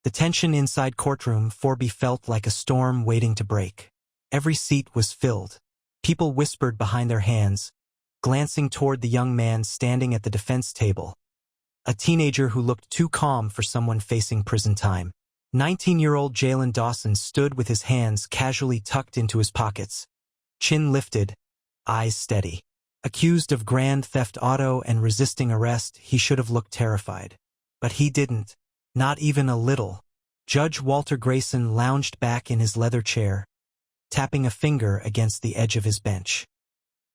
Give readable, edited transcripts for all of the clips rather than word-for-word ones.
The tension inside Courtroom 4B felt like a storm waiting to break. Every seat was filled. People whispered behind their hands, glancing toward the young man standing at the defense table. A teenager who looked too calm for someone facing prison time. 19-year-old Jalen Dawson stood with his hands casually tucked into his pockets. Chin lifted, eyes steady. Accused of grand theft auto and resisting arrest, he should have looked terrified. But he didn't. Not even a little. Judge Walter Grayson lounged back in his leather chair, tapping a finger against the edge of his bench.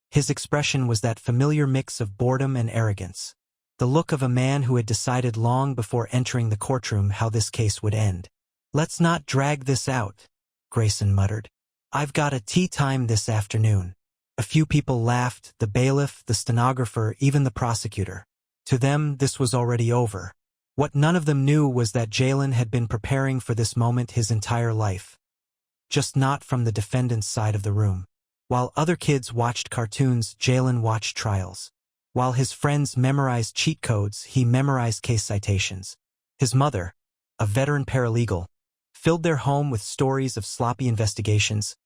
His expression was that familiar mix of boredom and arrogance. The look of a man who had decided long before entering the courtroom how this case would end. "Let's not drag this out," Grayson muttered. "I've got a tea time this afternoon." A few people laughed, the bailiff, the stenographer, even the prosecutor. To them, this was already over. What none of them knew was that Jalen had been preparing for this moment his entire life. Just not from the defendant's side of the room. While other kids watched cartoons, Jalen watched trials. While his friends memorized cheat codes, he memorized case citations. His mother, a veteran paralegal, filled their home with stories of sloppy investigations,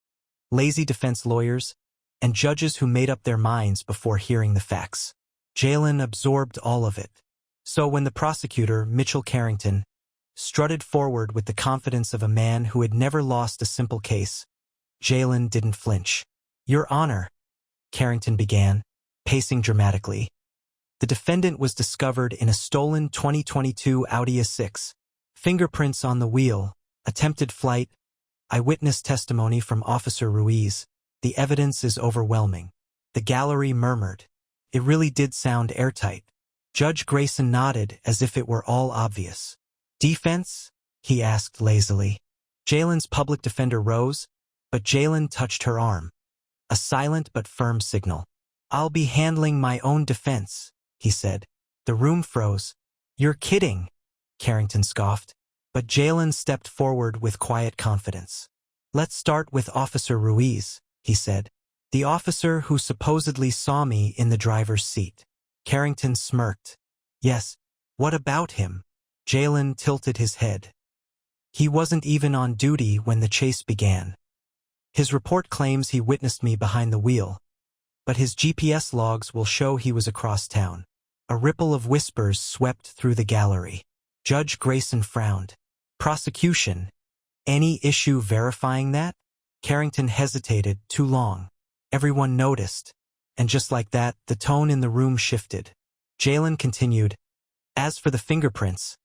lazy defense lawyers, and judges who made up their minds before hearing the facts. Jalen absorbed all of it. So when the prosecutor, Mitchell Carrington, strutted forward with the confidence of a man who had never lost a simple case, Jalen didn't flinch. "Your Honor," Carrington began, pacing dramatically. The defendant was discovered in a stolen 2022 Audi A6. Fingerprints on the wheel, attempted flight, eyewitness testimony from Officer Ruiz. The evidence is overwhelming. The gallery murmured. It really did sound airtight. Judge Grayson nodded as if it were all obvious. "Defense?" he asked lazily. Jalen's public defender rose, but Jalen touched her arm. A silent but firm signal. "I'll be handling my own defense," he said. The room froze. "You're kidding," Carrington scoffed. But Jalen stepped forward with quiet confidence. "Let's start with Officer Ruiz," he said. "The officer who supposedly saw me in the driver's seat." Carrington smirked. "Yes, what about him?" Jalen tilted his head. "He wasn't even on duty when the chase began. His report claims he witnessed me behind the wheel, but his GPS logs will show he was across town." A ripple of whispers swept through the gallery. Judge Grayson frowned. "Prosecution? Any issue verifying that?" Carrington hesitated too long. Everyone noticed, and just like that, the tone in the room shifted. Jalen continued, "As for the fingerprints,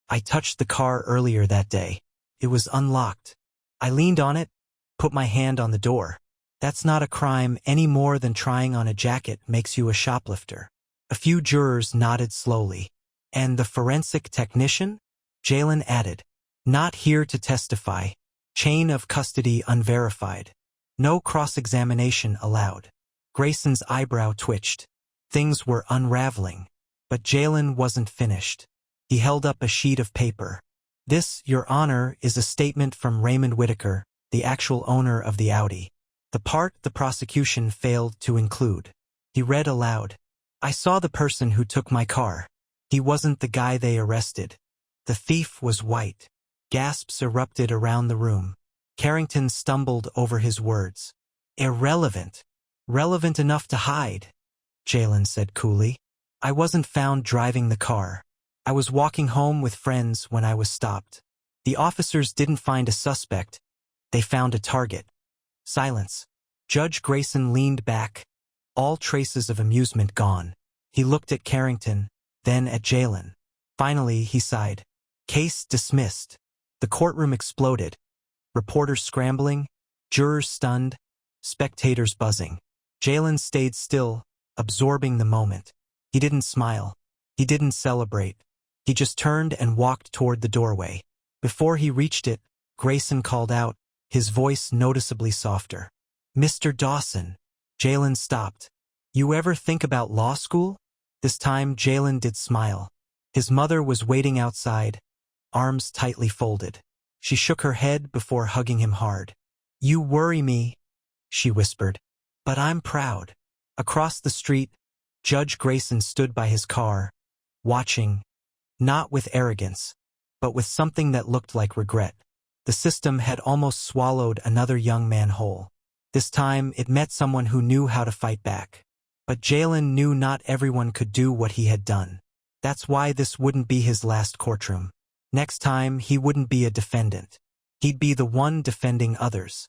I touched the car earlier that day. It was unlocked. I leaned on it, put my hand on the door. That's not a crime any more than trying on a jacket makes you a shoplifter." A few jurors nodded slowly. "And the forensic technician?" Jalen added. "Not here to testify. Chain of custody unverified. No cross-examination allowed." Grayson's eyebrow twitched. Things were unraveling. But Jalen wasn't finished. He held up a sheet of paper. "This, Your Honor, is a statement from Raymond Whitaker, the actual owner of the Audi. The part the prosecution failed to include." He read aloud. "I saw the person who took my car. He wasn't the guy they arrested. The thief was white." Gasps erupted around the room. Carrington stumbled over his words. "Irrelevant. Relevant enough to hide," Jalen said coolly. "I wasn't found driving the car. I was walking home with friends when I was stopped. The officers didn't find a suspect. They found a target." Silence. Judge Grayson leaned back, all traces of amusement gone. He looked at Carrington, then at Jalen. Finally, he sighed. "Case dismissed." The courtroom exploded. Reporters scrambling, jurors stunned, spectators buzzing. Jalen stayed still, absorbing the moment. He didn't smile. He didn't celebrate. He just turned and walked toward the doorway. Before he reached it, Grayson called out, his voice noticeably softer. "Mr. Dawson." Jalen stopped. "You ever think about law school?" This time Jalen did smile. His mother was waiting outside, arms tightly folded. She shook her head before hugging him hard. "You worry me," she whispered, "but I'm proud." Across the street, Judge Grayson stood by his car, watching, not with arrogance, but with something that looked like regret. The system had almost swallowed another young man whole. This time, it met someone who knew how to fight back. But Jalen knew not everyone could do what he had done. That's why this wouldn't be his last courtroom. Next time, he wouldn't be a defendant. He'd be the one defending others.